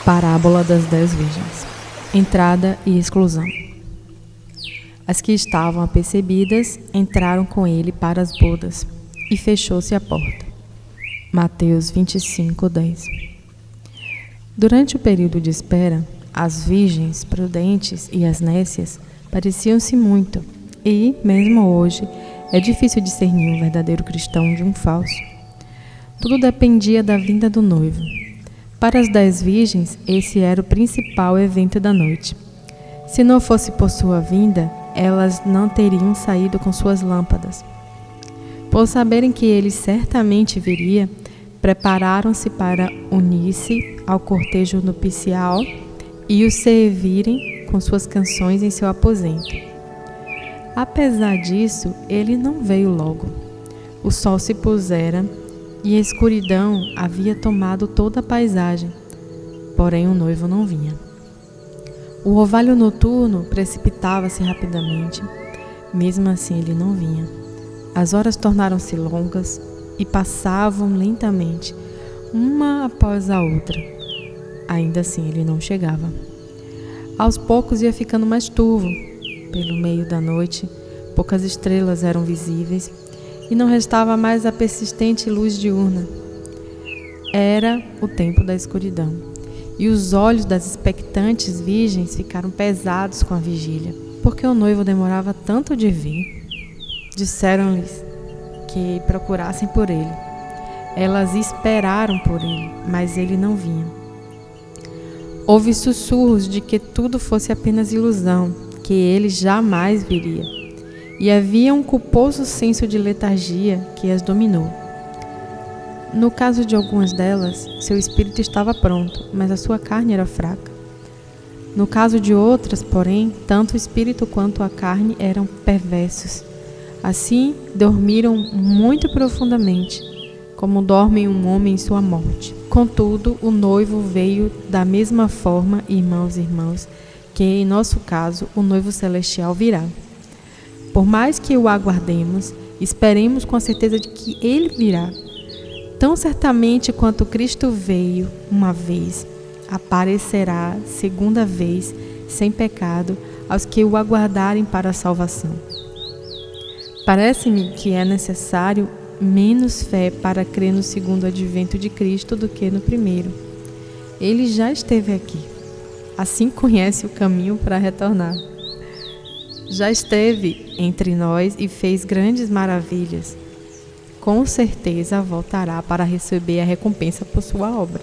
Parábola das 10 virgens. Entrada e exclusão. As que estavam apercebidas entraram com ele para as bodas, e fechou-se a porta. Mateus 25:10. Durante o período de espera, as virgens prudentes e as nécias pareciam-se muito, e, mesmo hoje, é difícil discernir um verdadeiro cristão de um falso. Tudo dependia da vinda do noivo. Para as 10 virgens, esse era o principal evento da noite. Se não fosse por sua vinda, elas não teriam saído com suas lâmpadas. Por saberem que ele certamente viria, prepararam-se para unir-se ao cortejo nupcial e o servirem com suas canções em seu aposento. Apesar disso, ele não veio logo. O sol se pusera e a escuridão havia tomado toda a paisagem, porém o noivo não vinha. O orvalho noturno precipitava-se rapidamente, mesmo assim ele não vinha. As horas tornaram-se longas e passavam lentamente, uma após a outra. Ainda assim ele não chegava. Aos poucos ia ficando mais turvo. Pelo meio da noite, poucas estrelas eram visíveis, e não restava mais a persistente luz diurna. Era o tempo da escuridão, e os olhos das expectantes virgens ficaram pesados com a vigília, porque o noivo demorava tanto de vir. Disseram-lhes que procurassem por ele. Elas esperaram por ele, mas ele não vinha. Houve sussurros de que tudo fosse apenas ilusão, que ele jamais viria. E havia um culposo senso de letargia que as dominou. No caso de algumas delas, seu espírito estava pronto, mas a sua carne era fraca. No caso de outras, porém, tanto o espírito quanto a carne eram perversos. Assim, dormiram muito profundamente, como dorme um homem em sua morte. Contudo, o noivo veio da mesma forma, irmãos e irmãs, que em nosso caso, o noivo celestial virá. Por mais que o aguardemos, esperemos com a certeza de que ele virá. Tão certamente quanto Cristo veio uma vez, aparecerá segunda vez, sem pecado, aos que o aguardarem para a salvação. Parece-me que é necessário menos fé para crer no segundo advento de Cristo do que no primeiro. Ele já esteve aqui, assim conhece o caminho para retornar. Já esteve entre nós e fez grandes maravilhas. Com certeza voltará para receber a recompensa por sua obra.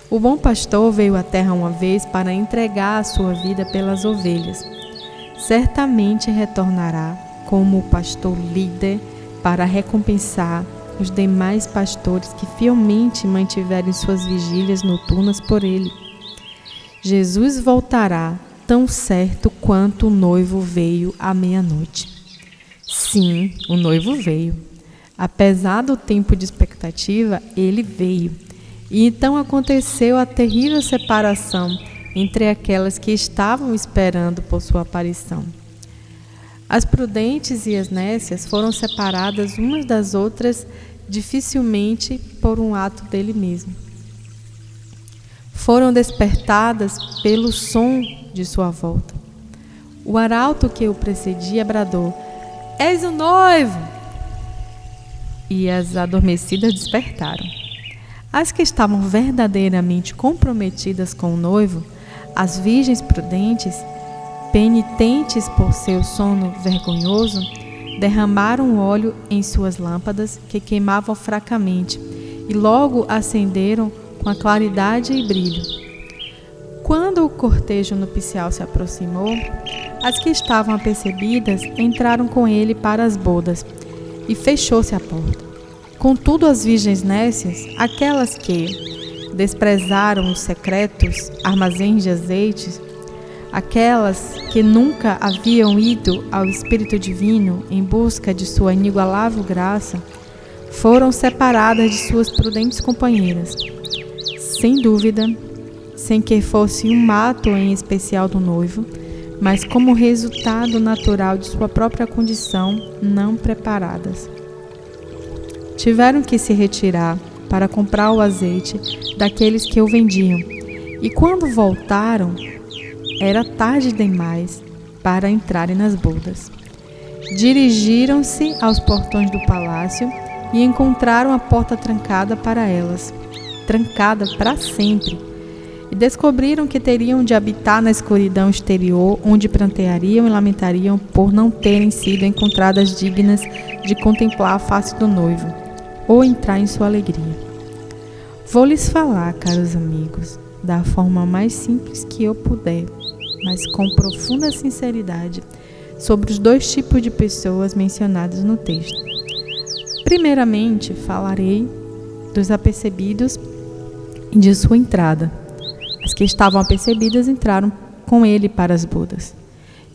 O bom pastor veio à terra uma vez para entregar a sua vida pelas ovelhas. Certamente retornará como o pastor líder para recompensar os demais pastores que fielmente mantiverem suas vigílias noturnas por ele. Jesus voltará tão certo quanto o noivo veio à meia-noite. Sim, o noivo veio. Apesar do tempo de expectativa, ele veio. E então aconteceu a terrível separação entre aquelas que estavam esperando por sua aparição. As prudentes e as nécias foram separadas umas das outras dificilmente por um ato dele mesmo. Foram despertadas pelo som de sua volta. O arauto que o precedia bradou: "És o noivo!" E as adormecidas despertaram. As que estavam verdadeiramente comprometidas com o noivo, as virgens prudentes, penitentes por seu sono vergonhoso, derramaram óleo em suas lâmpadas que queimavam fracamente e logo acenderam com a claridade e brilho. Quando o cortejo nupcial se aproximou, as que estavam apercebidas entraram com ele para as bodas, e fechou-se a porta. Contudo, as virgens nécias, aquelas que desprezaram os secretos armazéns de azeites, aquelas que nunca haviam ido ao Espírito Divino em busca de sua inigualável graça, foram separadas de suas prudentes companheiras. Sem dúvida, sem que fosse um ato em especial do noivo, mas como resultado natural de sua própria condição, não preparadas. Tiveram que se retirar para comprar o azeite daqueles que o vendiam, E quando voltaram, era tarde demais para entrarem nas bodas. Dirigiram-se aos portões do palácio e encontraram a porta trancada para elas, trancada para sempre. E descobriram que teriam de habitar na escuridão exterior, onde pranteariam e lamentariam por não terem sido encontradas dignas de contemplar a face do noivo, ou entrar em sua alegria. Vou lhes falar, caros amigos, da forma mais simples que eu puder, mas com profunda sinceridade, sobre os dois tipos de pessoas mencionados no texto. Primeiramente, falarei dos apercebidos e de sua entrada. As que estavam apercebidas entraram com ele para as bodas.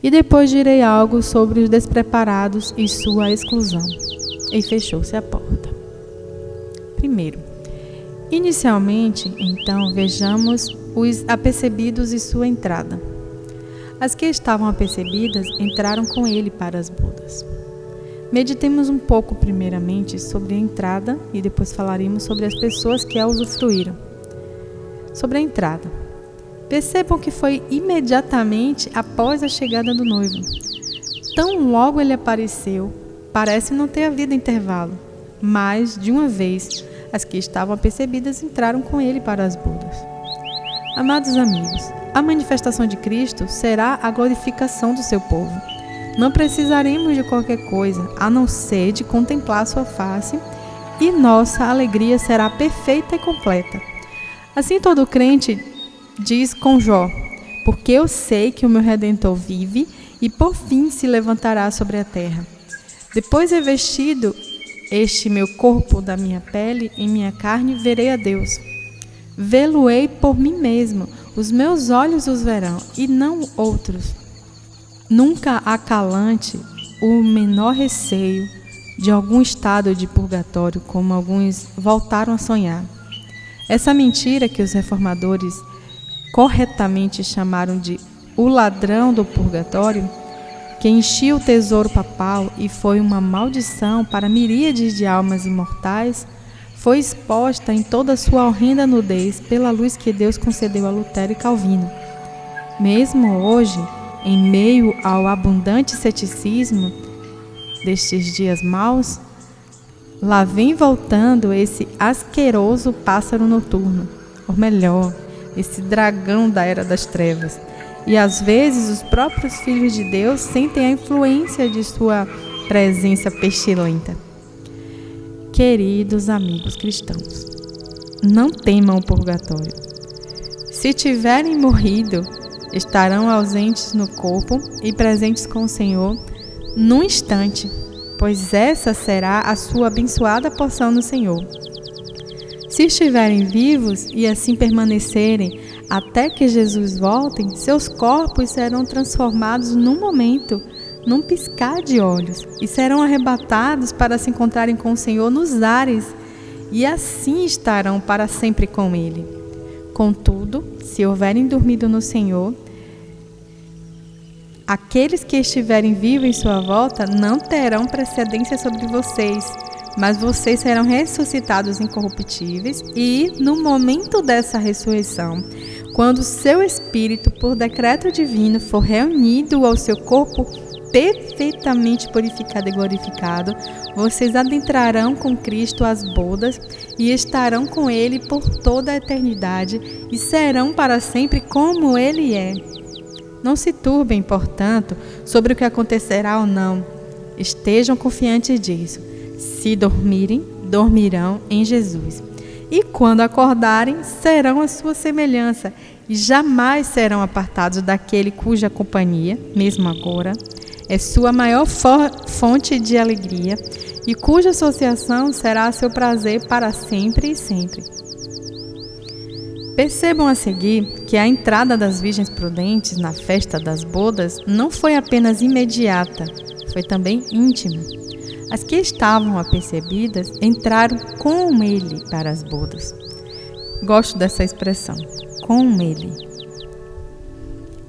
E depois direi algo sobre os despreparados e sua exclusão. E fechou-se a porta. Primeiro, inicialmente, então, vejamos os apercebidos e sua entrada. As que estavam apercebidas entraram com ele para as bodas. Meditemos um pouco primeiramente sobre a entrada e depois falaremos sobre as pessoas que a usufruíram. Sobre a entrada. Percebam que foi imediatamente após a chegada do noivo. Tão logo ele apareceu, parece não ter havido intervalo, mas, de uma vez, as que estavam apercebidas entraram com ele para as bodas. Amados amigos, a manifestação de Cristo será a glorificação do seu povo. Não precisaremos de qualquer coisa, a não ser de contemplar sua face, e nossa alegria será perfeita e completa. Assim todo crente diz com Jó: porque eu sei que o meu Redentor vive e por fim se levantará sobre a terra. Depois revestido este meu corpo da minha pele, em minha carne verei a Deus. Vê-lo-ei por mim mesmo, os meus olhos os verão, e não outros. Nunca acalante o menor receio de algum estado de purgatório, como alguns voltaram a sonhar. Essa mentira que os reformadores corretamente chamaram de o ladrão do purgatório, que enchia o tesouro papal e foi uma maldição para miríades de almas imortais, foi exposta em toda a sua horrenda nudez pela luz que Deus concedeu a Lutero e Calvino. Mesmo hoje, em meio ao abundante ceticismo destes dias maus, lá vem voltando esse asqueroso pássaro noturno, ou melhor, esse dragão da era das trevas. E às vezes os próprios filhos de Deus sentem a influência de sua presença pestilenta. Queridos amigos cristãos, não temam o purgatório. Se tiverem morrido, estarão ausentes no corpo e presentes com o Senhor num instante, pois essa será a sua abençoada porção no Senhor. Se estiverem vivos e assim permanecerem até que Jesus volte, seus corpos serão transformados num momento, num piscar de olhos, e serão arrebatados para se encontrarem com o Senhor nos ares, e assim estarão para sempre com Ele. Contudo, se houverem dormido no Senhor, aqueles que estiverem vivos em sua volta não terão precedência sobre vocês, mas vocês serão ressuscitados incorruptíveis e, no momento dessa ressurreição, quando seu espírito, por decreto divino, for reunido ao seu corpo perfeitamente purificado e glorificado, vocês adentrarão com Cristo as bodas e estarão com Ele por toda a eternidade e serão para sempre como Ele é. Não se turbem, portanto, sobre o que acontecerá ou não. Estejam confiantes disso. Se dormirem, dormirão em Jesus. E quando acordarem, serão a sua semelhança e jamais serão apartados daquele cuja companhia, mesmo agora, é sua maior fonte de alegria e cuja associação será seu prazer para sempre e sempre. Percebam a seguir que a entrada das virgens prudentes na festa das bodas não foi apenas imediata, foi também íntima. As que estavam apercebidas entraram com ele para as bodas. Gosto dessa expressão, com ele.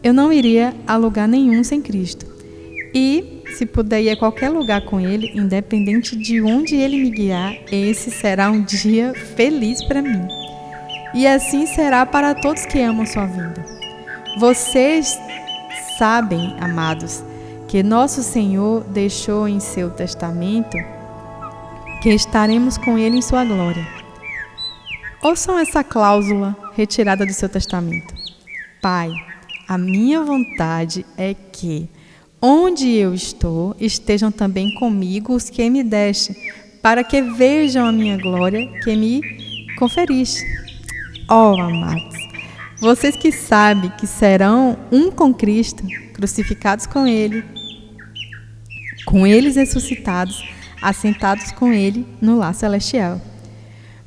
Eu não iria a lugar nenhum sem Cristo. E, se puder ir a qualquer lugar com Ele, independente de onde Ele me guiar, esse será um dia feliz para mim. e assim será para todos que amam sua vinda. Vocês sabem, amados, que nosso Senhor deixou em seu testamento que estaremos com Ele em sua glória. Ouçam essa cláusula retirada do seu testamento. Pai, a minha vontade é que, onde eu estou, estejam também comigo os que me deste, para que vejam a minha glória que me conferiste. Ó, amados, vocês que sabem que serão um com Cristo, crucificados com Ele, com eles ressuscitados, assentados com Ele no lar celestial.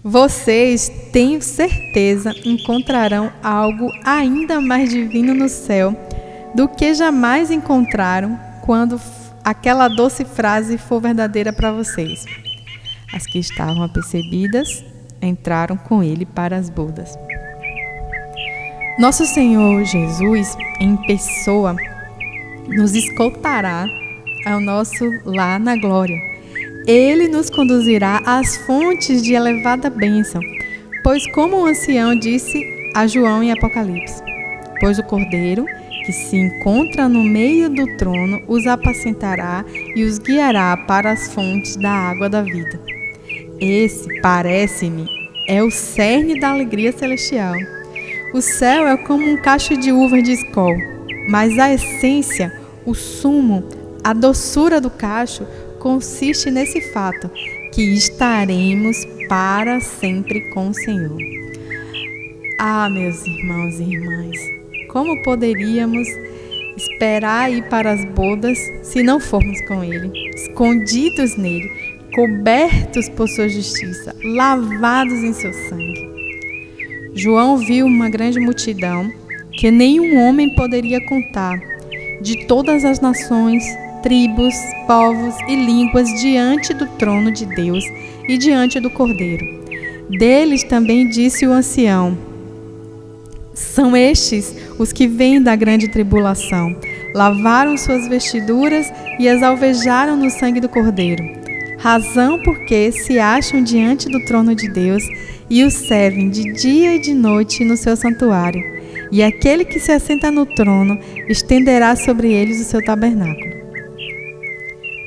Vocês, tenho certeza, encontrarão algo ainda mais divino no céu do que jamais encontraram quando aquela doce frase for verdadeira para vocês. As que estavam apercebidas entraram com Ele para as bodas. Nosso Senhor Jesus, em pessoa, nos escoltará ao nosso lar na glória. Ele nos conduzirá às fontes de elevada bênção, pois como o ancião disse a João em Apocalipse, pois o Cordeiro, que se encontra no meio do trono, os apacentará e os guiará para as fontes da água da vida. Esse, parece-me, é o cerne da alegria celestial. O céu é como um cacho de uvas de escol, mas a essência, o sumo, a doçura do cacho consiste nesse fato, que estaremos para sempre com o Senhor. Ah, meus irmãos e irmãs, como poderíamos esperar ir para as bodas se não formos com Ele, escondidos nele, cobertos por sua justiça, lavados em seu sangue? João viu uma grande multidão que nenhum homem poderia contar, de todas as nações, tribos, povos e línguas diante do trono de Deus e diante do Cordeiro. Deles também disse o ancião: são estes os que vêm da grande tribulação, lavaram suas vestiduras e as alvejaram no sangue do Cordeiro, razão porque se acham diante do trono de Deus e o servem de dia e de noite no seu santuário, e aquele que se assenta no trono estenderá sobre eles o seu tabernáculo.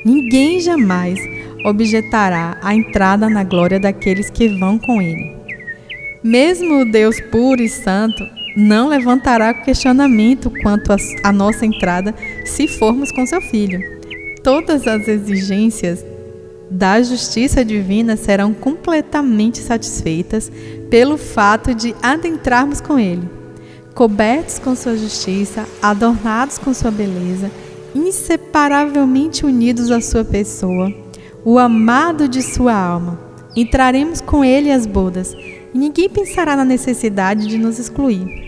Ninguém jamais objetará a entrada na glória daqueles que vão com ele. Mesmo o Deus puro e santo não levantará questionamento quanto à nossa entrada se formos com seu Filho. Todas as exigências da justiça divina serão completamente satisfeitas pelo fato de adentrarmos com Ele, cobertos com sua justiça, adornados com sua beleza, inseparavelmente unidos à sua pessoa, o amado de sua alma. Entraremos com Ele às bodas, e ninguém pensará na necessidade de nos excluir.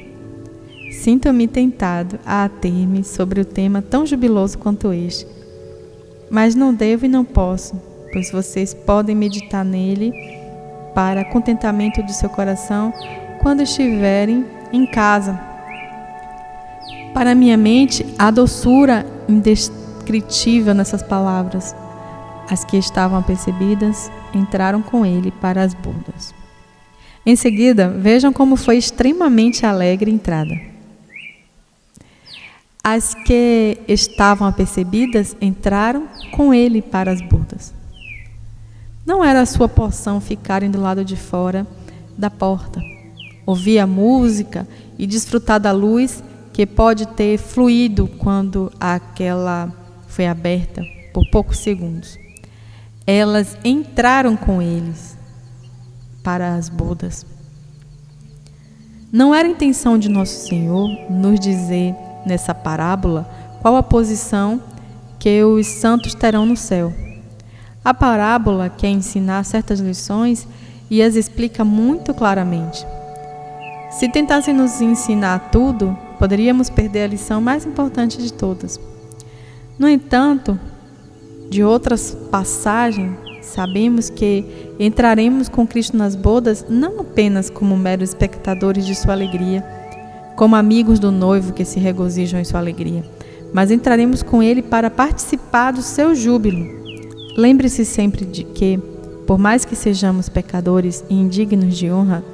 Sinto-me tentado a ater-me sobre o tema tão jubiloso quanto este, mas não devo e não posso, pois vocês podem meditar nele para contentamento de seu coração quando estiverem em casa. Para minha mente, há doçura indescritível nessas palavras. As que estavam apercebidas entraram com ele para as bodas. Em seguida, vejam como foi extremamente alegre a entrada. As que estavam apercebidas entraram com ele para as bodas. Não era a sua porção ficarem do lado de fora da porta, ouvir a música e desfrutar da luz que pode ter fluído quando aquela foi aberta por poucos segundos. Elas entraram com eles para as bodas. Não era a intenção de Nosso Senhor nos dizer nessa parábola qual a posição que os santos terão no céu. A parábola quer ensinar certas lições e as explica muito claramente. Se tentassem nos ensinar tudo, poderíamos perder a lição mais importante de todas. No entanto, de outras passagens, sabemos que entraremos com Cristo nas bodas não apenas como meros espectadores de sua alegria, como amigos do noivo que se regozijam em sua alegria, mas entraremos com Ele para participar do seu júbilo. Lembre-se sempre de que, por mais que sejamos pecadores e indignos de honra,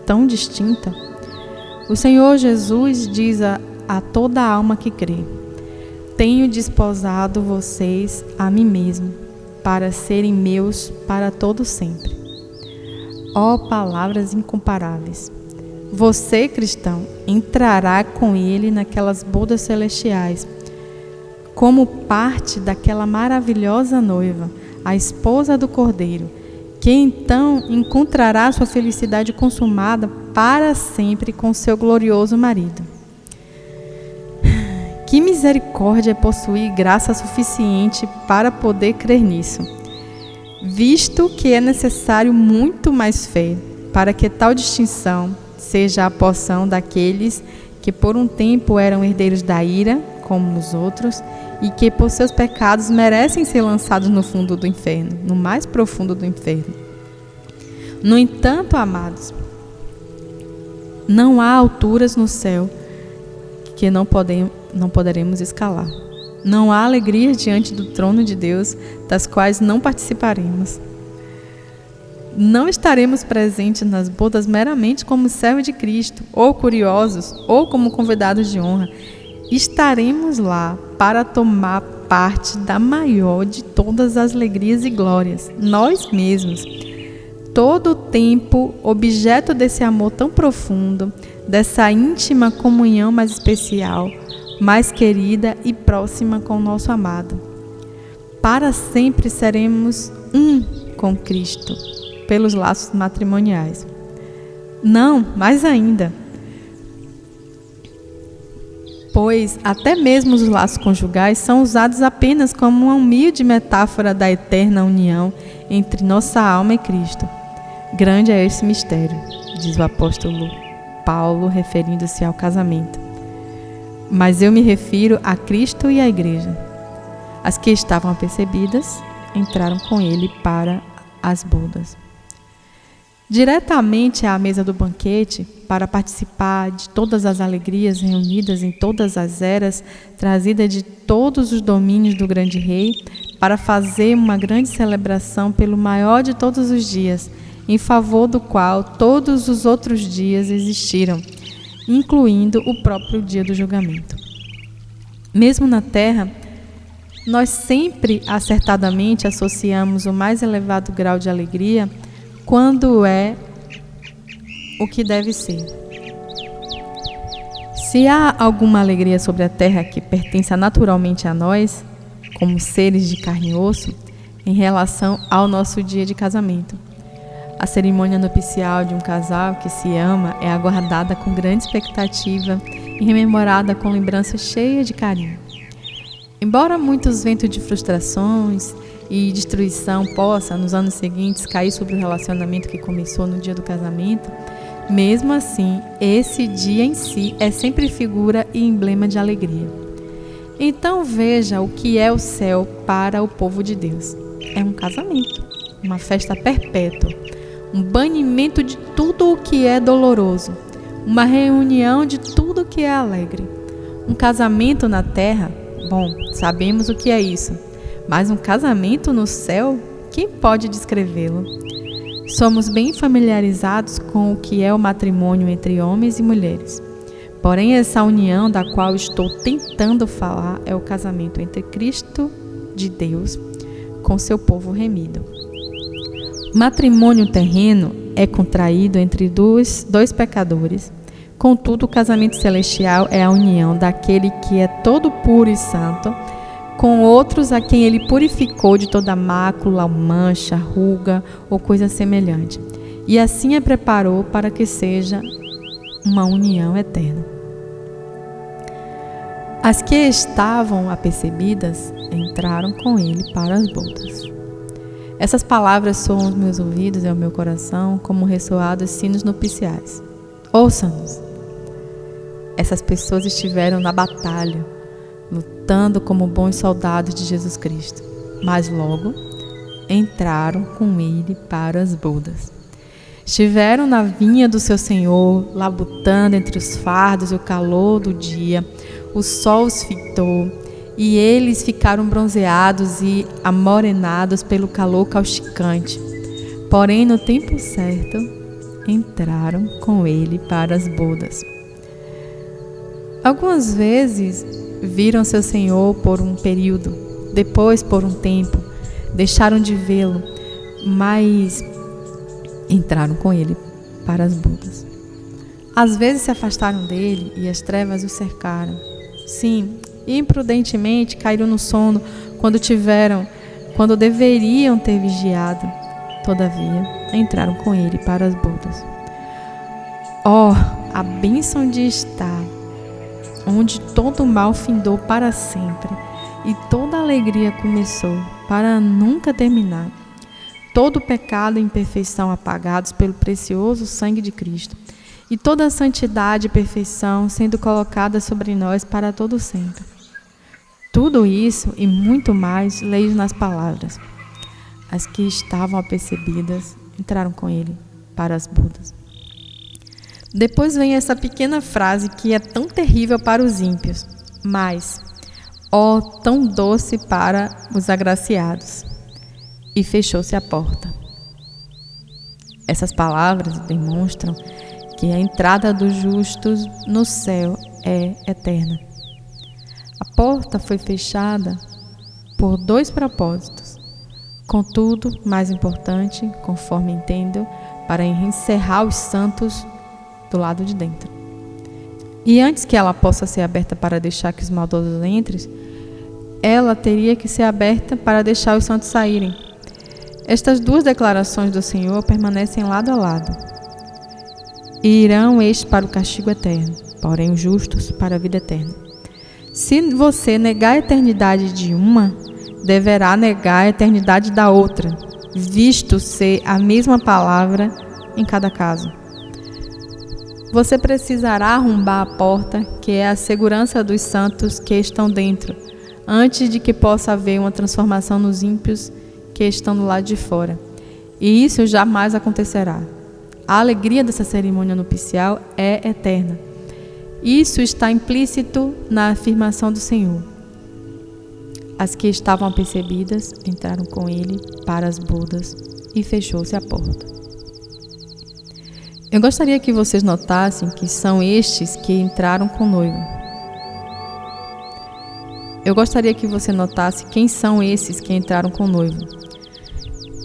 tão distinta? O Senhor Jesus diz a toda alma que crê: tenho desposado vocês a mim mesmo, para serem meus para todo sempre. Ó palavras incomparáveis! Você, cristão, entrará com ele naquelas bodas celestiais, como parte daquela maravilhosa noiva, a esposa do Cordeiro, que então encontrará sua felicidade consumada para sempre com seu glorioso marido. Que misericórdia é possuir graça suficiente para poder crer nisso, visto que é necessário muito mais fé para que tal distinção seja a porção daqueles que por um tempo eram herdeiros da ira, como os outros, e que por seus pecados merecem ser lançados no fundo do inferno, no mais profundo do inferno. No entanto, amados, não há alturas no céu que não poderemos escalar. Não há alegrias diante do trono de Deus, das quais não participaremos. Não estaremos presentes nas bodas meramente como servos de Cristo, ou curiosos, ou como convidados de honra. Estaremos lá para tomar parte da maior de todas as alegrias e glórias, nós mesmos. Todo o tempo, objeto desse amor tão profundo, dessa íntima comunhão mais especial, mais querida e próxima com o nosso amado. Para sempre seremos um com Cristo, pelos laços matrimoniais. Não, mais ainda, pois até mesmo os laços conjugais são usados apenas como uma humilde metáfora da eterna união entre nossa alma e Cristo. Grande é esse mistério, diz o apóstolo Paulo, referindo-se ao casamento. Mas eu me refiro a Cristo e à igreja. As que estavam apercebidas entraram com ele para as bodas. Diretamente à mesa do banquete, para participar de todas as alegrias reunidas em todas as eras, trazida de todos os domínios do grande rei, para fazer uma grande celebração pelo maior de todos os dias, em favor do qual todos os outros dias existiram, incluindo o próprio dia do julgamento. Mesmo na terra, nós sempre acertadamente associamos o mais elevado grau de alegria quando é o que deve ser. Se há alguma alegria sobre a terra que pertença naturalmente a nós, como seres de carne e osso, em relação ao nosso dia de casamento. A cerimônia nupcial de um casal que se ama é aguardada com grande expectativa e rememorada com lembranças cheias de carinho. Embora muitos ventos de frustrações e destruição possa, nos anos seguintes, cair sobre o relacionamento que começou no dia do casamento, mesmo assim, esse dia em si é sempre figura e emblema de alegria. Então veja o que é o céu para o povo de Deus. É um casamento, uma festa perpétua, um banimento de tudo o que é doloroso, uma reunião de tudo o que é alegre. Um casamento na terra, bom, sabemos o que é isso. Mas um casamento no céu, quem pode descrevê-lo? Somos bem familiarizados com o que é o matrimônio entre homens e mulheres. Porém, essa união da qual estou tentando falar é o casamento entre Cristo de Deus com seu povo remido. O matrimônio terreno é contraído entre dois pecadores. Contudo, o casamento celestial é a união daquele que é todo puro e santo, com outros a quem ele purificou de toda mácula, mancha, ruga ou coisa semelhante, e assim a preparou para que seja uma união eterna. As que estavam apercebidas entraram com ele para as bodas. Essas palavras soam aos meus ouvidos e ao meu coração como ressoados sinos nupciais. Ouçam-nos! Essas pessoas estiveram na batalha, lutando como bons soldados de Jesus Cristo, mas logo entraram com ele para as bodas. Estiveram na vinha do seu Senhor, labutando entre os fardos e o calor do dia. O sol os fitou e eles ficaram bronzeados e amorenados pelo calor causticante. Porém, no tempo certo, entraram com ele para as bodas. Algumas vezes viram seu Senhor por um período, depois por um tempo, deixaram de vê-lo, mas entraram com ele para as bodas. Às vezes se afastaram dele e as trevas o cercaram. Sim, imprudentemente caíram no sono quando deveriam ter vigiado. Todavia, entraram com ele para as bodas. A bênção de estar onde todo o mal findou para sempre e toda alegria começou para nunca terminar. Todo o pecado e imperfeição apagados pelo precioso sangue de Cristo e toda a santidade e perfeição sendo colocada sobre nós para todo sempre. Tudo isso e muito mais leio nas palavras. As que estavam apercebidas entraram com ele para as bodas. Depois vem essa pequena frase que é tão terrível para os ímpios, mas, tão doce para os agraciados. E fechou-se a porta. Essas palavras demonstram que a entrada dos justos no céu é eterna. A porta foi fechada por 2 propósitos. Contudo, mais importante, conforme entendo, para encerrar os santos do lado de dentro. E antes que ela possa ser aberta para deixar que os maldosos entrem, ela teria que ser aberta para deixar os santos saírem. Estas 2 declarações do Senhor permanecem lado a lado. E irão estes para o castigo eterno, porém os justos para a vida eterna. Se você negar a eternidade de uma, deverá negar a eternidade da outra, visto ser a mesma palavra em cada caso. Você precisará arrombar a porta, que é a segurança dos santos que estão dentro, antes de que possa haver uma transformação nos ímpios que estão do lado de fora. E isso jamais acontecerá. A alegria dessa cerimônia nupcial é eterna. Isso está implícito na afirmação do Senhor. As que estavam apercebidas entraram com ele para as bodas e fechou-se a porta. Eu gostaria que vocês notassem que são estes que entraram com o noivo. Eu gostaria que você notasse quem são esses que entraram com o noivo.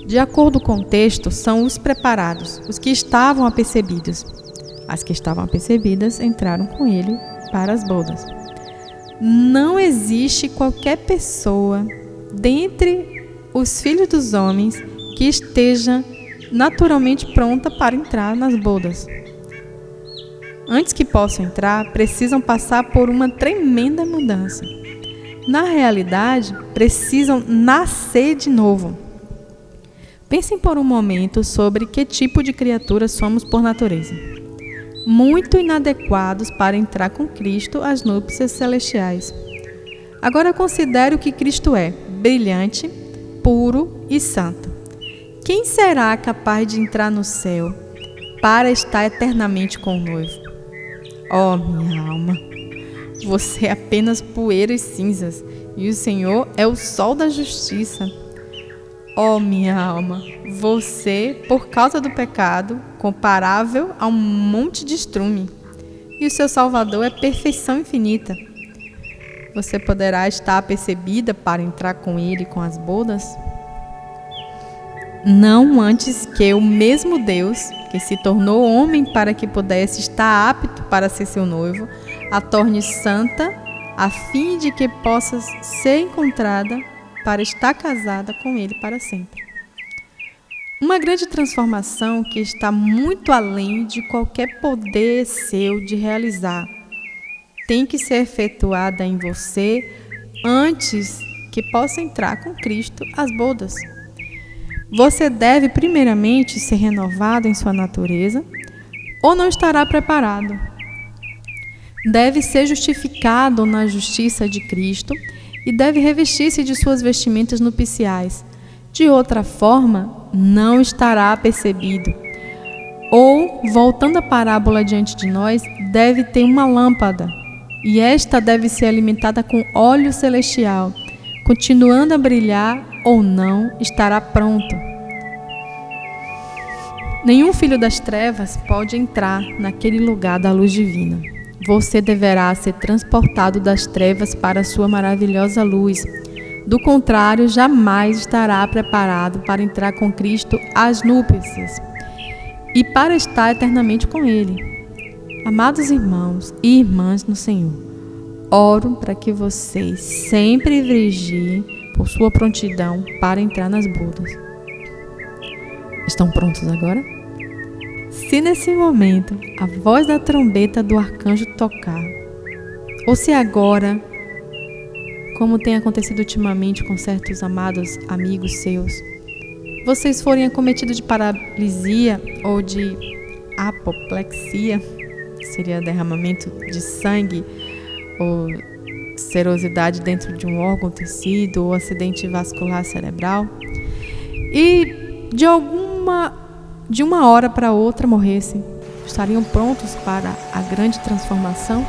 De acordo com o texto, são os preparados, os que estavam apercebidos. As que estavam apercebidas entraram com ele para as bodas. Não existe qualquer pessoa dentre os filhos dos homens que esteja naturalmente pronta para entrar nas bodas. Antes que possam entrar, precisam passar por uma tremenda mudança. Na realidade, precisam nascer de novo. Pensem por um momento sobre que tipo de criatura somos por natureza. Muito inadequados para entrar com Cristo às núpcias celestiais. Agora considere o que Cristo é: brilhante, puro e santo. Quem será capaz de entrar no céu para estar eternamente com o noivo? Minha alma, você é apenas poeira e cinzas, e o Senhor é o sol da justiça. Minha alma, você, por causa do pecado, comparável a um monte de estrume, e o seu Salvador é perfeição infinita. Você poderá estar apercebida para entrar com ele com as bodas? Não antes que o mesmo Deus, que se tornou homem para que pudesse estar apto para ser seu noivo, a torne santa, a fim de que possa ser encontrada para estar casada com ele para sempre. Uma grande transformação que está muito além de qualquer poder seu de realizar. Tem que ser efetuada em você antes que possa entrar com Cristo às bodas. Você deve primeiramente ser renovado em sua natureza ou não estará preparado. Deve ser justificado na justiça de Cristo e deve revestir-se de suas vestimentas nupciais. De outra forma, não estará apercebido. Ou, voltando a parábola diante de nós, deve ter uma lâmpada, e esta deve ser alimentada com óleo celestial. Continuando a brilhar ou não, estará pronto. Nenhum filho das trevas pode entrar naquele lugar da luz divina. Você deverá ser transportado das trevas para a sua maravilhosa luz. Do contrário, jamais estará preparado para entrar com Cristo às núpcias e para estar eternamente com Ele. Amados irmãos e irmãs no Senhor, oro para que vocês sempre vigiem por sua prontidão para entrar nas bodas. Estão prontos agora? Se nesse momento a voz da trombeta do arcanjo tocar, ou se agora, como tem acontecido ultimamente com certos amados amigos seus, vocês forem acometidos de paralisia ou de apoplexia, seria derramamento de sangue ou serosidade dentro de um órgão, tecido ou acidente vascular cerebral, e de uma hora para outra morressem, estariam prontos para a grande transformação?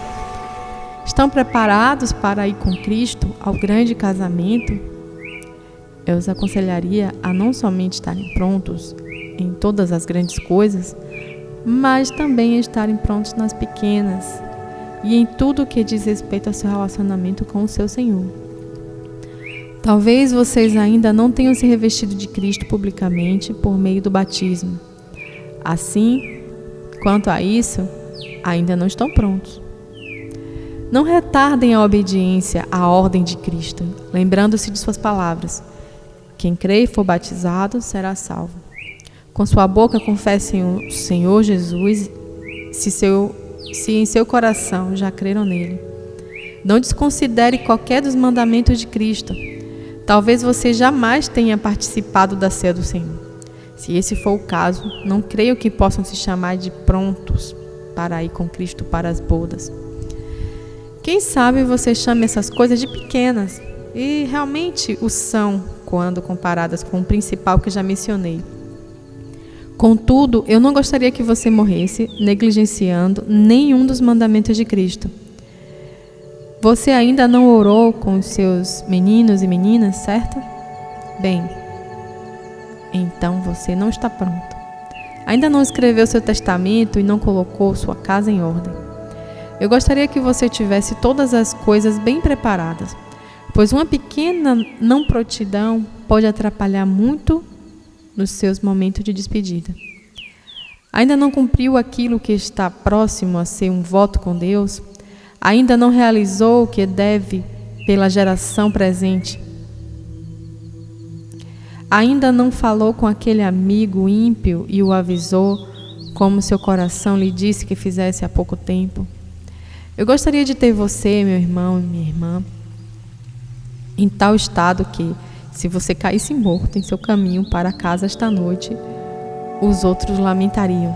Estão preparados para ir com Cristo ao grande casamento? Eu os aconselharia a não somente estarem prontos em todas as grandes coisas, mas também estarem prontos nas pequenas e em tudo o que diz respeito ao seu relacionamento com o seu Senhor. Talvez vocês ainda não tenham se revestido de Cristo publicamente por meio do batismo. Assim, quanto a isso, ainda não estão prontos. Não retardem a obediência à ordem de Cristo, lembrando-se de suas palavras. Quem crê e for batizado será salvo. Com sua boca confessem o Senhor Jesus, se em seu coração já creram nele. Não desconsidere qualquer dos mandamentos de Cristo. Talvez você jamais tenha participado da ceia do Senhor. Se esse for o caso, não creio que possam se chamar de prontos para ir com Cristo para as bodas. Quem sabe você chame essas coisas de pequenas, e realmente o são quando comparadas com o principal que já mencionei. Contudo, eu não gostaria que você morresse negligenciando nenhum dos mandamentos de Cristo. Você ainda não orou com os seus meninos e meninas, certo? Bem, então você não está pronto. Ainda não escreveu seu testamento e não colocou sua casa em ordem. Eu gostaria que você tivesse todas as coisas bem preparadas, pois uma pequena não prontidão pode atrapalhar muito nos seus momentos de despedida. Ainda não cumpriu aquilo que está próximo a ser um voto com Deus? Ainda não realizou o que deve pela geração presente? Ainda não falou com aquele amigo ímpio e o avisou, como seu coração lhe disse que fizesse há pouco tempo? Eu gostaria de ter você, meu irmão e minha irmã, em tal estado que, se você caísse morto em seu caminho para casa esta noite, os outros lamentariam,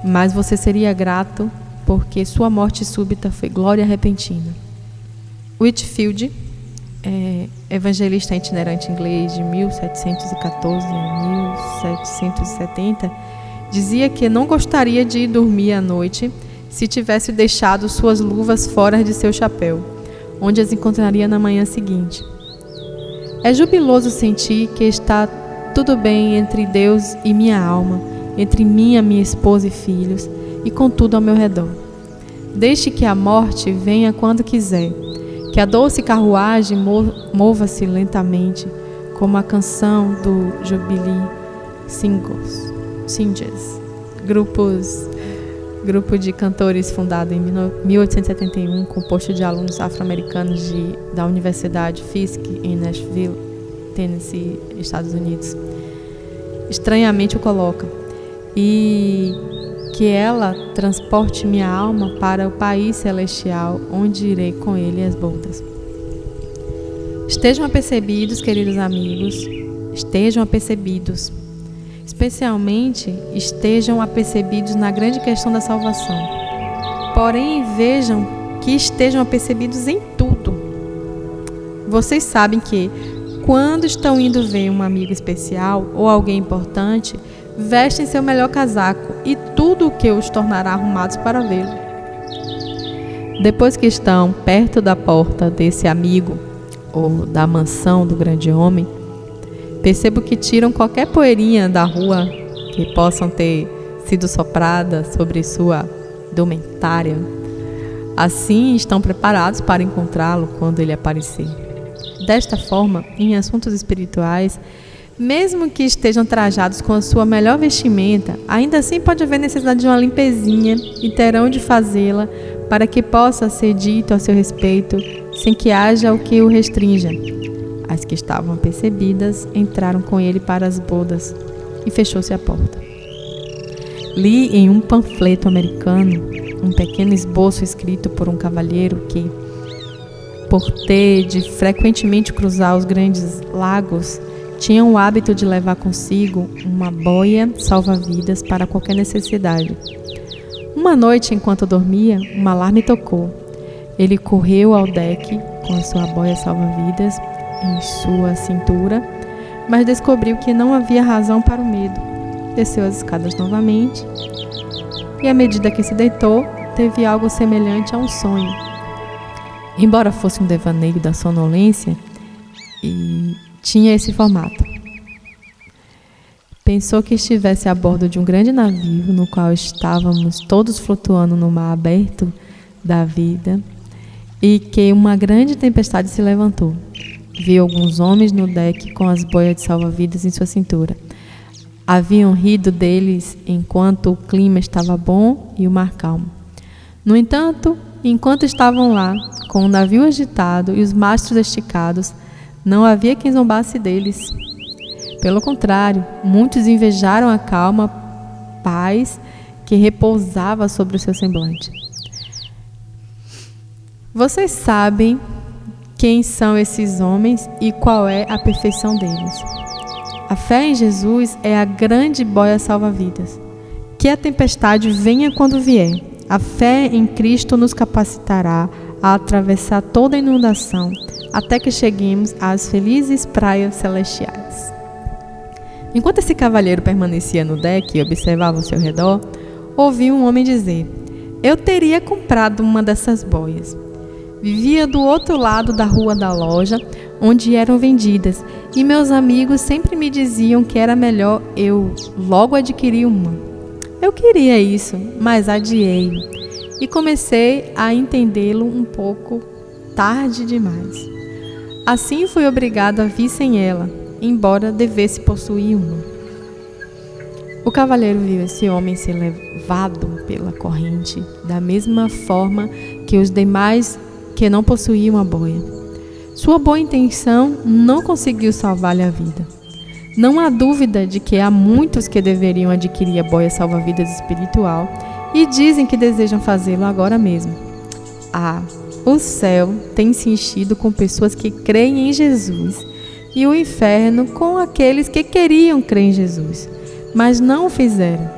mas você seria grato porque sua morte súbita foi glória repentina. Whitefield, evangelista itinerante inglês de 1714 a 1770, dizia que não gostaria de ir dormir à noite se tivesse deixado suas luvas fora de seu chapéu, onde as encontraria na manhã seguinte. É jubiloso sentir que está tudo bem entre Deus e minha alma, entre mim e minha esposa e filhos, e com tudo ao meu redor. Deixe que a morte venha quando quiser, que a doce carruagem mova-se lentamente, como a canção do Jubilee Singers, grupo de cantores fundado em 1871, composto de alunos afro-americanos da Universidade Fisk, em Nashville, Tennessee, Estados Unidos. Estranhamente o coloca. E que ela transporte minha alma para o país celestial, onde irei com ele às bodas. Estejam apercebidos, queridos amigos, estejam apercebidos. Especialmente, estejam apercebidos na grande questão da salvação. Porém, vejam que estejam apercebidos em tudo. Vocês sabem que, quando estão indo ver um amigo especial ou alguém importante, vestem seu melhor casaco e tudo o que os tornará arrumados para vê-lo. Depois que estão perto da porta desse amigo ou da mansão do grande homem, percebo que tiram qualquer poeirinha da rua que possam ter sido sopradas sobre sua indumentária. Assim estão preparados para encontrá-lo quando ele aparecer. Desta forma, em assuntos espirituais, mesmo que estejam trajados com a sua melhor vestimenta, ainda assim pode haver necessidade de uma limpezinha e terão de fazê-la para que possa ser dito a seu respeito, sem que haja o que o restrinja. As que estavam apercebidas entraram com ele para as bodas e fechou-se a porta. Li em um panfleto americano um pequeno esboço escrito por um cavalheiro que, por ter de frequentemente cruzar os grandes lagos, tinha o hábito de levar consigo uma boia salva-vidas para qualquer necessidade. Uma noite, enquanto dormia, um alarme tocou. Ele correu ao deck com a sua boia salva-vidas em sua cintura, mas descobriu que não havia razão para o medo. Desceu as escadas novamente e, à medida que se deitou, teve algo semelhante a um sonho. Embora fosse um devaneio da sonolência, e tinha esse formato. Pensou que estivesse a bordo de um grande navio no qual estávamos todos flutuando no mar aberto da vida e que uma grande tempestade se levantou. Viu alguns homens no deck com as boias de salva-vidas em sua cintura. Haviam rido deles enquanto o clima estava bom e o mar calmo. No entanto, enquanto estavam lá, com o navio agitado e os mastros esticados, não havia quem zombasse deles. Pelo contrário, muitos invejaram a calma paz que repousava sobre o seu semblante. Vocês sabem quem são esses homens e qual é a perfeição deles. A fé em Jesus é a grande boia salva-vidas. Que a tempestade venha quando vier. A fé em Cristo nos capacitará a atravessar toda a inundação, até que cheguemos às felizes praias celestiais. Enquanto esse cavalheiro permanecia no deck e observava ao seu redor, ouviu um homem dizer: eu teria comprado uma dessas boias. Vivia do outro lado da rua da loja, onde eram vendidas, e meus amigos sempre me diziam que era melhor eu logo adquirir uma. Eu queria isso, mas adiei, e comecei a entendê-lo um pouco tarde demais. Assim fui obrigado a vir sem ela, embora devesse possuir uma. O cavalheiro viu esse homem ser levado pela corrente, da mesma forma que os demais que não possuíam a boia. Sua boa intenção não conseguiu salvar-lhe a vida. Não há dúvida de que há muitos que deveriam adquirir a boia salva-vidas espiritual e dizem que desejam fazê-lo agora mesmo. O céu tem se enchido com pessoas que creem em Jesus e o inferno com aqueles que queriam crer em Jesus, mas não o fizeram.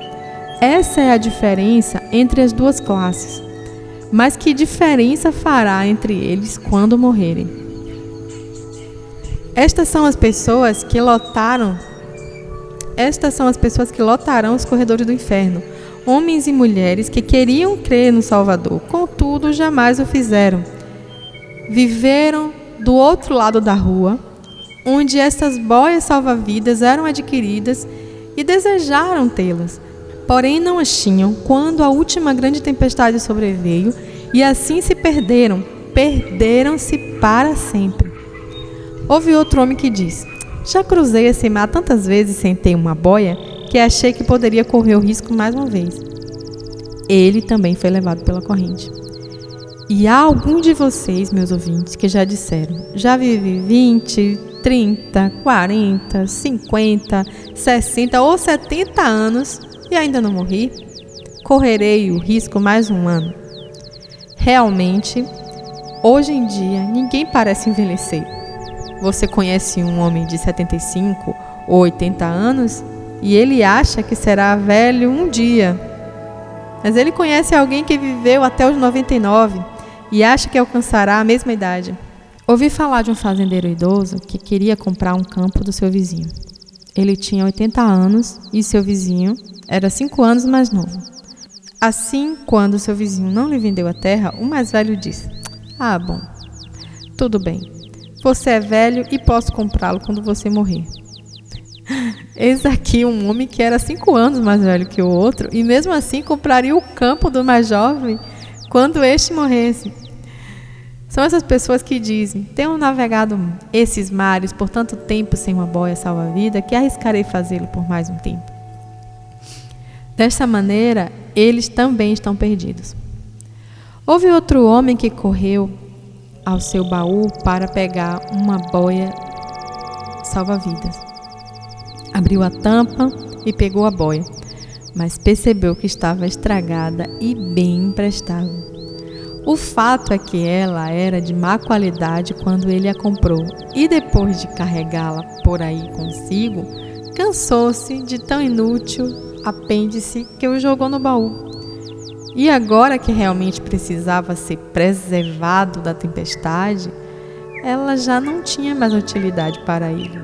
Essa é a diferença entre as duas classes. Mas que diferença fará entre eles quando morrerem? Estas são as pessoas que lotarão os corredores do inferno. Homens e mulheres que queriam crer no Salvador, contudo jamais o fizeram. Viveram do outro lado da rua, onde essas boias salva-vidas eram adquiridas e desejaram tê-las, porém não as tinham quando a última grande tempestade sobreveio e assim se perderam-se para sempre. Houve outro homem que disse: já cruzei esse mar tantas vezes sem ter uma boia que achei que poderia correr o risco mais uma vez. Ele também foi levado pela corrente. E há algum de vocês, meus ouvintes, que já disseram: já vivi 20, 30, 40, 50, 60 ou 70 anos e ainda não morri? Correrei o risco mais um ano. Realmente, hoje em dia, ninguém parece envelhecer. Você conhece um homem de 75 ou 80 anos e ele acha que será velho um dia. Mas ele conhece alguém que viveu até os 99 e acha que alcançará a mesma idade. Ouvi falar de um fazendeiro idoso que queria comprar um campo do seu vizinho. Ele tinha 80 anos e seu vizinho era 5 anos mais novo. Assim, quando seu vizinho não lhe vendeu a terra, o mais velho disse: bom, tudo bem. Você é velho e posso comprá-lo quando você morrer. Eis aqui um homem que era 5 anos mais velho que o outro, e mesmo assim compraria o campo do mais jovem quando este morresse. São essas pessoas que dizem: tenho navegado esses mares por tanto tempo sem uma boia salva-vida que arriscarei fazê-lo por mais um tempo. Desta maneira, eles também estão perdidos. Houve outro homem que correu ao seu baú para pegar uma boia salva-vidas. Abriu a tampa e pegou a boia, mas percebeu que estava estragada e bem imprestável. O fato é que ela era de má qualidade quando ele a comprou, e depois de carregá-la por aí consigo, cansou-se de tão inútil apêndice que o jogou no baú. E agora que realmente precisava ser preservado da tempestade, ela já não tinha mais utilidade para ele.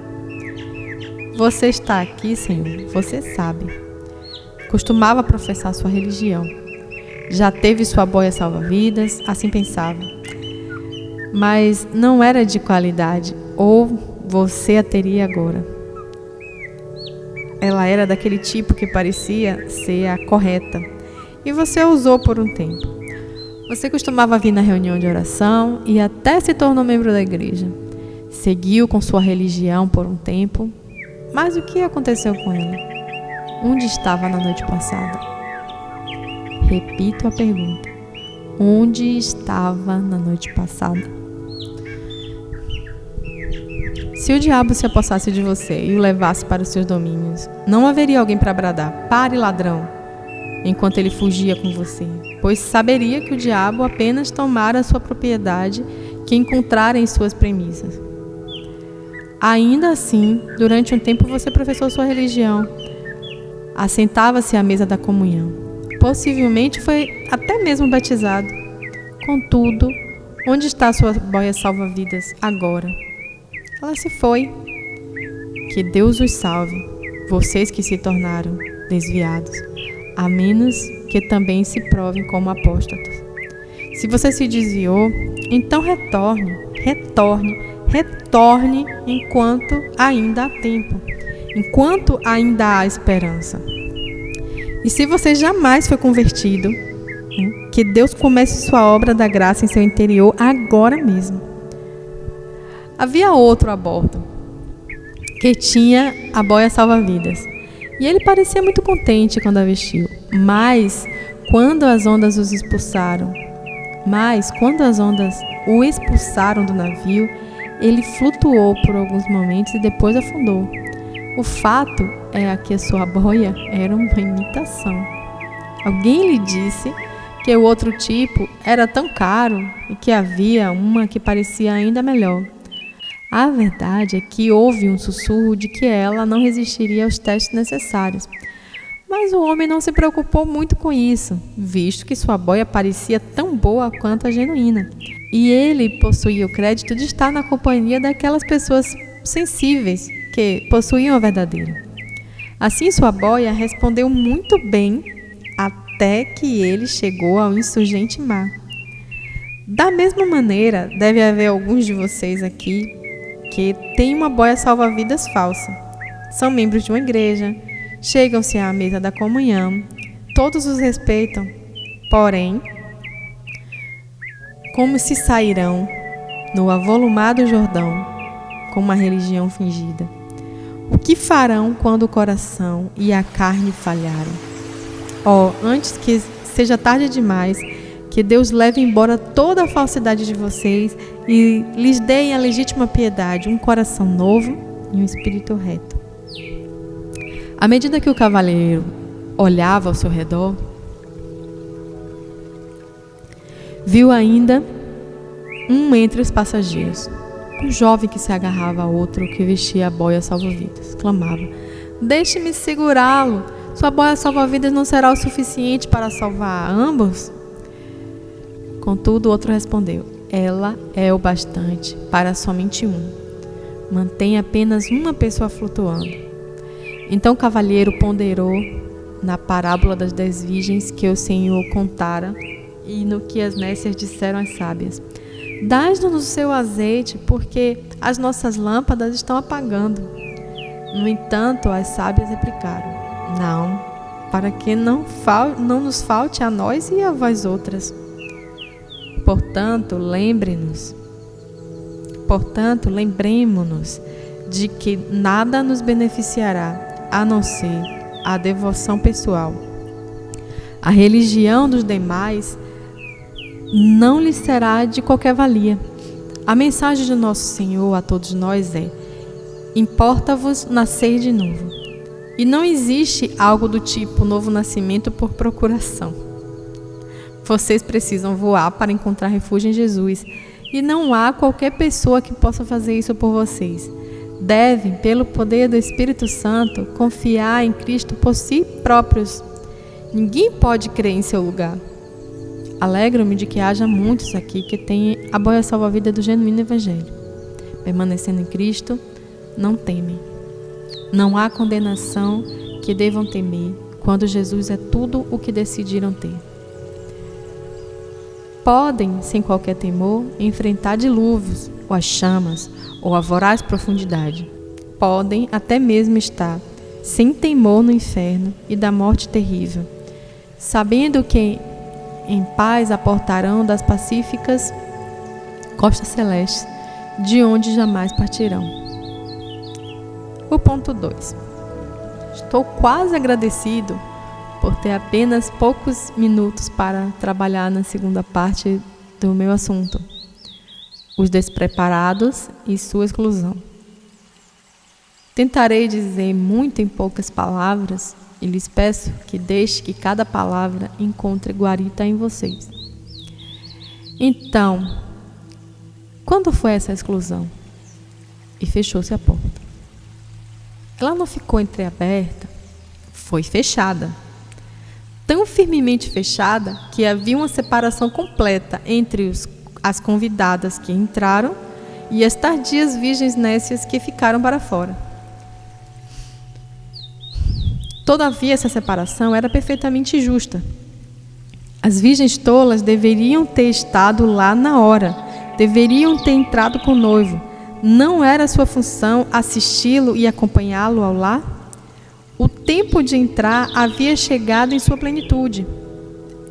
Você está aqui, Senhor, você sabe. Costumava professar sua religião. Já teve sua boia salva-vidas, assim pensava. Mas não era de qualidade, ou você a teria agora. Ela era daquele tipo que parecia ser a correta, e você a usou por um tempo. Você costumava vir na reunião de oração e até se tornou membro da igreja. Seguiu com sua religião por um tempo, mas o que aconteceu com ela? Onde estava na noite passada? Repito a pergunta. Onde estava na noite passada? Se o diabo se apossasse de você e o levasse para os seus domínios, não haveria alguém para bradar: pare, ladrão, enquanto ele fugia com você, pois saberia que o diabo apenas tomara a sua propriedade que encontrara em suas premissas. Ainda assim, durante um tempo você professou sua religião, assentava-se à mesa da comunhão, possivelmente foi até mesmo batizado. Contudo, onde está sua boia salva-vidas agora? Ela se foi. Que Deus os salve, vocês que se tornaram desviados, a menos que também se provem como apóstatas. Se você se desviou, então retorne enquanto ainda há tempo, enquanto ainda há esperança. E se você jamais foi convertido, que Deus comece sua obra da graça em seu interior agora mesmo. Havia outro a bordo, que tinha a boia salva-vidas, e ele parecia muito contente quando a vestiu. Mas quando as ondas o expulsaram do navio, ele flutuou por alguns momentos e depois afundou. O fato é que a sua boia era uma imitação. Alguém lhe disse que o outro tipo era tão caro e que havia uma que parecia ainda melhor. A verdade é que houve um sussurro de que ela não resistiria aos testes necessários. Mas o homem não se preocupou muito com isso, visto que sua boia parecia tão boa quanto a genuína. E ele possuía o crédito de estar na companhia daquelas pessoas sensíveis que possuíam a verdadeira. Assim, sua boia respondeu muito bem até que ele chegou ao insurgente mar. Da mesma maneira, deve haver alguns de vocês aqui que têm uma boia salva-vidas falsa. São membros de uma igreja, chegam-se à mesa da comunhão, todos os respeitam, porém, como se sairão no avolumado Jordão com uma religião fingida? O que farão quando o coração e a carne falharem? Antes que seja tarde demais, que Deus leve embora toda a falsidade de vocês e lhes dê a legítima piedade, um coração novo e um espírito reto. À medida que o cavaleiro olhava ao seu redor, viu ainda um entre os passageiros, um jovem que se agarrava a outro que vestia a boia salva-vidas. Clamava: deixe-me segurá-lo, sua boia salva-vidas não será o suficiente para salvar ambos? Contudo, o outro respondeu: ela é o bastante para somente um. Mantém apenas uma pessoa flutuando. Então o cavalheiro ponderou na parábola das 10 virgens que o Senhor contara e no que as nécias disseram às sábias: dás-nos o seu azeite, porque as nossas lâmpadas estão apagando. No entanto, as sábias replicaram: não, para que não nos falte a nós e a vós outras. Portanto, lembremo-nos de que nada nos beneficiará a não ser a devoção pessoal. A religião dos demais não lhe será de qualquer valia. A mensagem do nosso Senhor a todos nós é: importa-vos nascer de novo. E não existe algo do tipo novo nascimento por procuração. Vocês precisam voar para encontrar refúgio em Jesus. E não há qualquer pessoa que possa fazer isso por vocês. Devem, pelo poder do Espírito Santo, confiar em Cristo por si próprios. Ninguém pode crer em seu lugar. Alegro-me de que haja muitos aqui que têm a boia salva-vida do genuíno Evangelho. Permanecendo em Cristo, não temem. Não há condenação que devam temer quando Jesus é tudo o que decidiram ter. Podem, sem qualquer temor, enfrentar dilúvios, ou as chamas, ou a voraz profundidade. Podem até mesmo estar sem temor no inferno e da morte terrível, sabendo que em paz aportarão das pacíficas costas celestes, de onde jamais partirão. O ponto 2. Estou quase agradecido por ter apenas poucos minutos para trabalhar na segunda parte do meu assunto: os despreparados e sua exclusão. Tentarei dizer muito em poucas palavras e lhes peço que deixe que cada palavra encontre guarita em vocês. Então, quando foi essa exclusão? E fechou-se a porta. Ela não ficou entreaberta, foi fechada. Tão firmemente fechada que havia uma separação completa entre as convidadas que entraram e as tardias virgens nécias que ficaram para fora. Todavia, essa separação era perfeitamente justa. As virgens tolas deveriam ter estado lá na hora, deveriam ter entrado com o noivo. Não era sua função assisti-lo e acompanhá-lo ao lar? O tempo de entrar havia chegado em sua plenitude.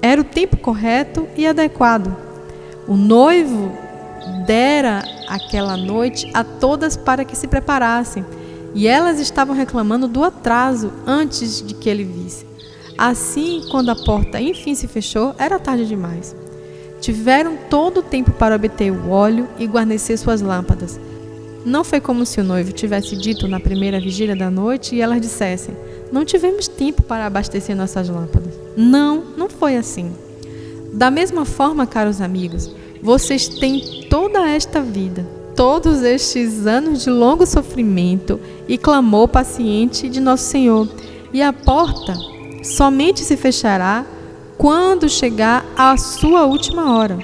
Era o tempo correto e adequado. O noivo dera aquela noite a todas para que se preparassem, e elas estavam reclamando do atraso antes de que ele visse. Assim, quando a porta enfim se fechou, era tarde demais. Tiveram todo o tempo para obter o óleo e guarnecer suas lâmpadas. Não foi como se o noivo tivesse dito na primeira vigília da noite e elas dissessem: não tivemos tempo para abastecer nossas lâmpadas. Não foi assim. Da mesma forma, caros amigos, vocês têm toda esta vida, todos estes anos de longo sofrimento e clamor paciente de nosso Senhor, e a porta somente se fechará quando chegar a sua última hora.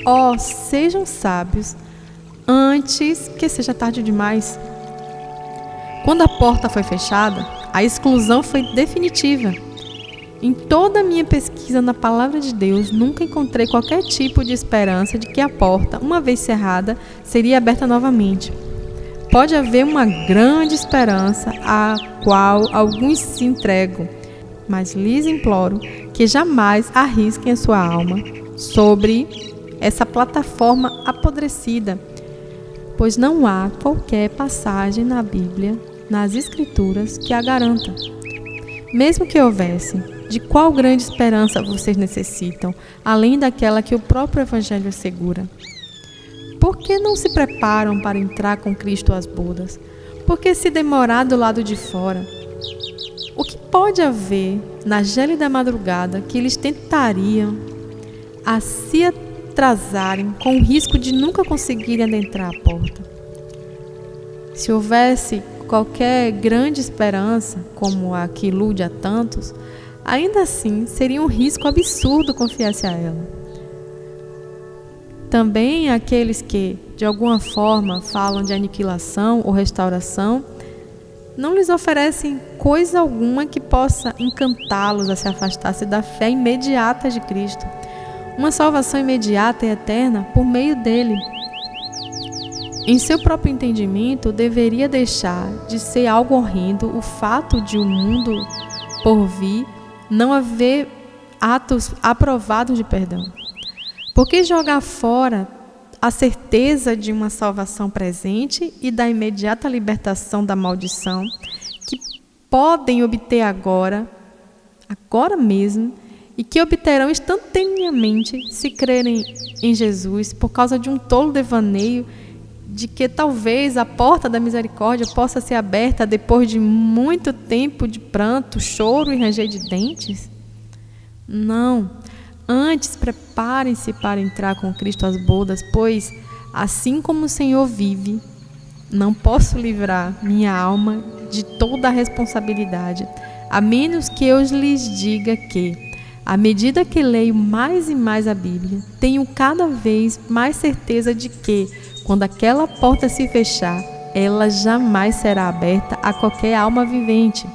Oh, sejam sábios antes que seja tarde demais. Quando a porta foi fechada, a exclusão foi definitiva. Em toda a minha pesquisa na Palavra de Deus, nunca encontrei qualquer tipo de esperança de que a porta, uma vez cerrada, seria aberta novamente. Pode haver uma grande esperança à qual alguns se entregam, mas lhes imploro que jamais arrisquem a sua alma sobre essa plataforma apodrecida, pois não há qualquer passagem na Bíblia, nas Escrituras, que a garanta. Mesmo que houvesse, de qual grande esperança vocês necessitam, além daquela que o próprio Evangelho assegura? Por que não se preparam para entrar com Cristo às bodas? Por que se demorar do lado de fora? O que pode haver na gélida madrugada que eles tentariam a se atrasarem com o risco de nunca conseguirem adentrar a porta? Se houvesse qualquer grande esperança, como a que ilude a tantos, ainda assim seria um risco absurdo confiar-se a ela. Também aqueles que, de alguma forma, falam de aniquilação ou restauração, não lhes oferecem coisa alguma que possa encantá-los a se afastar-se da fé imediata de Cristo. Uma salvação imediata e eterna por meio dele. em seu próprio entendimento, deveria deixar de ser algo horrendo o fato de o mundo por vir não haver atos aprovados de perdão. Por que jogar fora a certeza de uma salvação presente e da imediata libertação da maldição que podem obter agora mesmo, e que obterão instantaneamente se crerem em Jesus, por causa de um tolo devaneio de que talvez a porta da misericórdia possa ser aberta depois de muito tempo de pranto, choro e ranger de dentes? Não. Antes, preparem-se para entrar com Cristo às bodas, pois, assim como o Senhor vive, não posso livrar minha alma de toda a responsabilidade, a menos que eu lhes diga que, à medida que leio mais e mais a Bíblia, tenho cada vez mais certeza de que, quando aquela porta se fechar, ela jamais será aberta a qualquer alma vivente.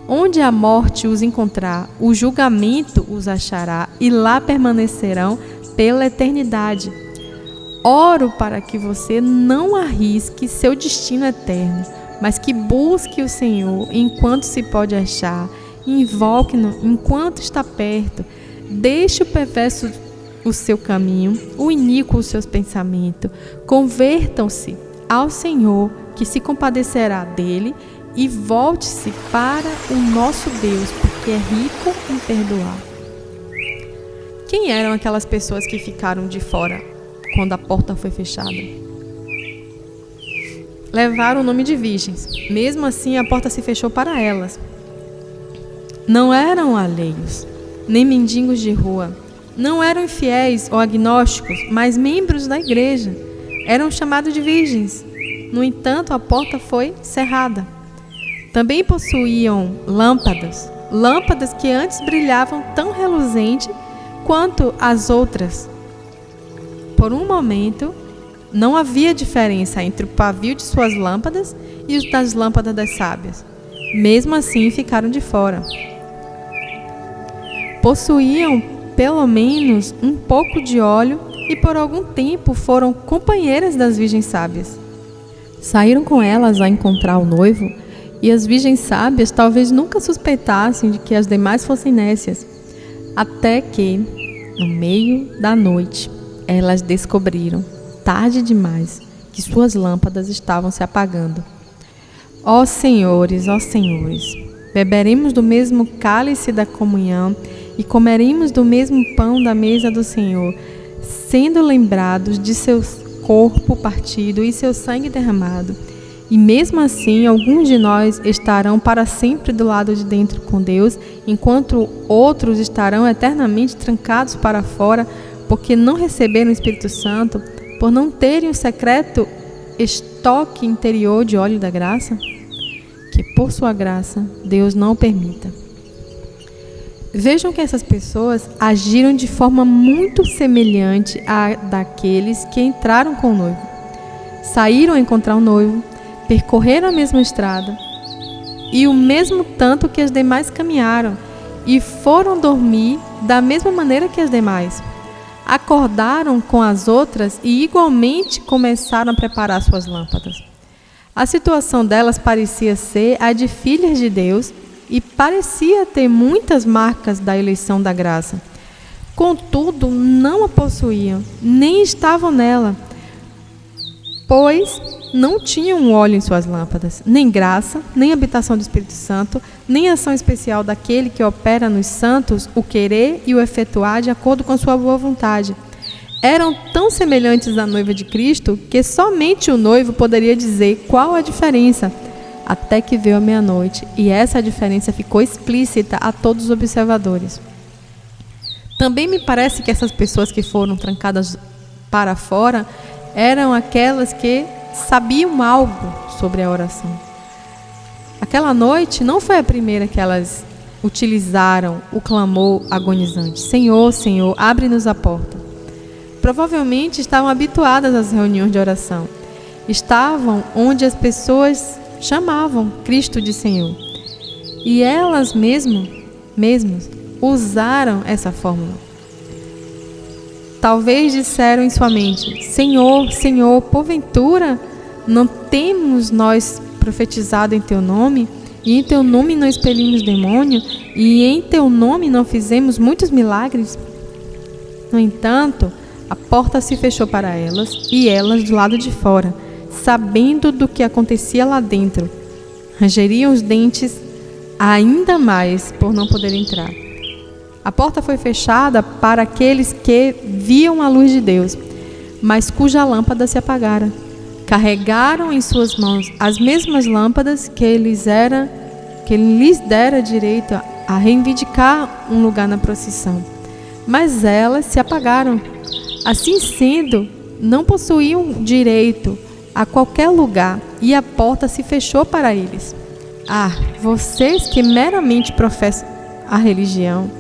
Onde a morte os encontrar, o julgamento os achará e lá permanecerão pela eternidade. Oro para que você não arrisque seu destino eterno, mas que busque o Senhor enquanto se pode achar, invoque-no enquanto está perto. Deixe o perverso o seu caminho, o iníquo os seus pensamentos. Convertam-se ao Senhor, que se compadecerá dele, e volte-se para o nosso Deus, porque é rico em perdoar. Quem eram aquelas pessoas que ficaram de fora quando a porta foi fechada? Levaram o nome de virgens. Mesmo assim, a porta se fechou para elas. Não eram alheios, nem mendigos de rua. Não eram infiéis ou agnósticos, mas membros da igreja. Eram chamados de virgens. No entanto, a porta foi cerrada. Também possuíam lâmpadas que antes brilhavam tão reluzente quanto as outras. Por um momento, não havia diferença entre o pavio de suas lâmpadas e os das lâmpadas das sábias. Mesmo assim, ficaram de fora. Possuíam pelo menos um pouco de óleo e por algum tempo foram companheiras das virgens sábias. Saíram com elas a encontrar o noivo, e as virgens sábias talvez nunca suspeitassem de que as demais fossem nécias, até que, no meio da noite, elas descobriram, tarde demais, que suas lâmpadas estavam se apagando. Ó senhores, beberemos do mesmo cálice da comunhão e comeremos do mesmo pão da mesa do Senhor, sendo lembrados de seu corpo partido e seu sangue derramado. E mesmo assim, alguns de nós estarão para sempre do lado de dentro com Deus, enquanto outros estarão eternamente trancados para fora, porque não receberam o Espírito Santo, por não terem o secreto estoque interior de óleo da graça? Que por sua graça, Deus não o permita. Vejam que essas pessoas agiram de forma muito semelhante à daqueles que entraram com o noivo. Saíram a encontrar o noivo, percorreram a mesma estrada e o mesmo tanto que as demais caminharam, e foram dormir da mesma maneira que as demais. Acordaram com as outras e igualmente começaram a preparar suas lâmpadas. A situação delas parecia ser a de filhas de Deus e parecia ter muitas marcas da eleição da graça. Contudo, não a possuíam, nem estavam nela, pois não tinham óleo em suas lâmpadas, nem graça, nem habitação do Espírito Santo, nem ação especial daquele que opera nos santos o querer e o efetuar de acordo com a sua boa vontade. Eram tão semelhantes à noiva de Cristo que somente o noivo poderia dizer qual a diferença, até que veio a meia-noite, e essa diferença ficou explícita a todos os observadores. Também me parece que essas pessoas que foram trancadas para fora eram aquelas que sabiam algo sobre a oração. Aquela noite não foi a primeira que elas utilizaram o clamor agonizante: Senhor, Senhor, abre-nos a porta. Provavelmente estavam habituadas às reuniões de oração. Estavam onde as pessoas chamavam Cristo de Senhor. E elas mesmas usaram essa fórmula. Talvez disseram em sua mente: Senhor, Senhor, porventura não temos nós profetizado em teu nome? E em teu nome não expelimos demônio? E em teu nome não fizemos muitos milagres? No entanto, a porta se fechou para elas, e elas do lado de fora, sabendo do que acontecia lá dentro, rangeriam os dentes ainda mais por não poder entrar. A porta foi fechada para aqueles que viam a luz de Deus, mas cuja lâmpada se apagara. Carregaram em suas mãos as mesmas lâmpadas que ele lhes dera direito a reivindicar um lugar na procissão. Mas elas se apagaram. Assim sendo, não possuíam direito a qualquer lugar, e a porta se fechou para eles. Ah, vocês que meramente professam a religião,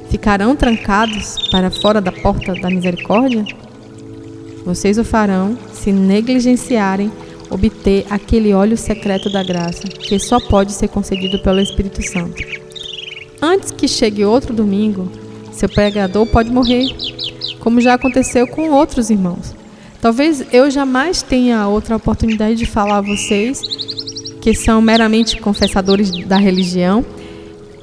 ficarão trancados para fora da porta da misericórdia? Vocês o farão se negligenciarem obter aquele óleo secreto da graça, que só pode ser concedido pelo Espírito Santo. Antes que chegue outro domingo, seu pregador pode morrer, como já aconteceu com outros irmãos. Talvez eu jamais tenha outra oportunidade de falar a vocês, que são meramente confessadores da religião,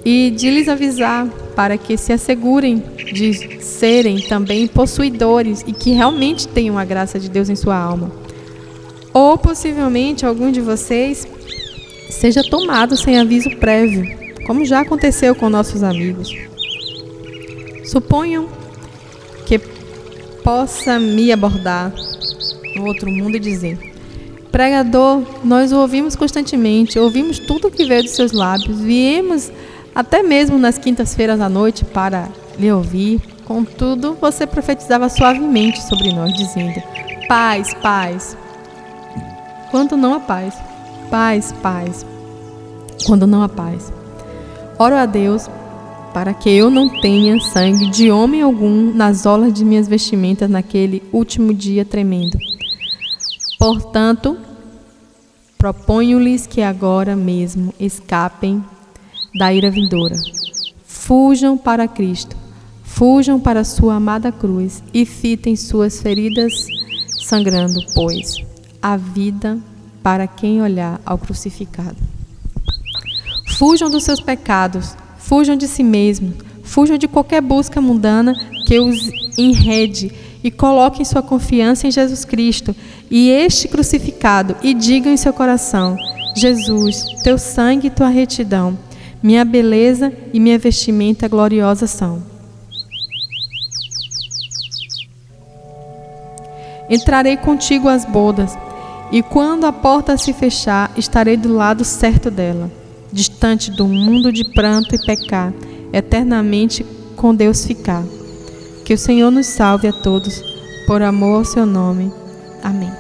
e de lhes avisar para que se assegurem de serem também possuidores e que realmente tenham a graça de Deus em sua alma. Ou possivelmente algum de vocês seja tomado sem aviso prévio, como já aconteceu com nossos amigos. Suponham que possa me abordar no outro mundo e dizer: pregador, nós o ouvimos constantemente, ouvimos tudo o que veio dos seus lábios, viemos até mesmo nas quintas-feiras à noite para lhe ouvir. Contudo, você profetizava suavemente sobre nós, dizendo: paz, paz, quando não há paz. Paz, paz, quando não há paz. Oro a Deus para que eu não tenha sangue de homem algum nas orlas de minhas vestimentas naquele último dia tremendo. Portanto, proponho-lhes que agora mesmo escapem da ira vindoura. Fujam para Cristo, fujam para sua amada cruz e fitem suas feridas sangrando, pois há vida para quem olhar ao crucificado. Fujam dos seus pecados, fujam de si mesmos, fujam de qualquer busca mundana que os enrede e coloquem sua confiança em Jesus Cristo e este crucificado, e digam em seu coração: Jesus, teu sangue e tua retidão, minha beleza e minha vestimenta gloriosa são. Entrarei contigo às bodas, e quando a porta se fechar, estarei do lado certo dela, distante do mundo de pranto e pecar, eternamente com Deus ficar. Que o Senhor nos salve a todos, por amor ao seu nome. Amém.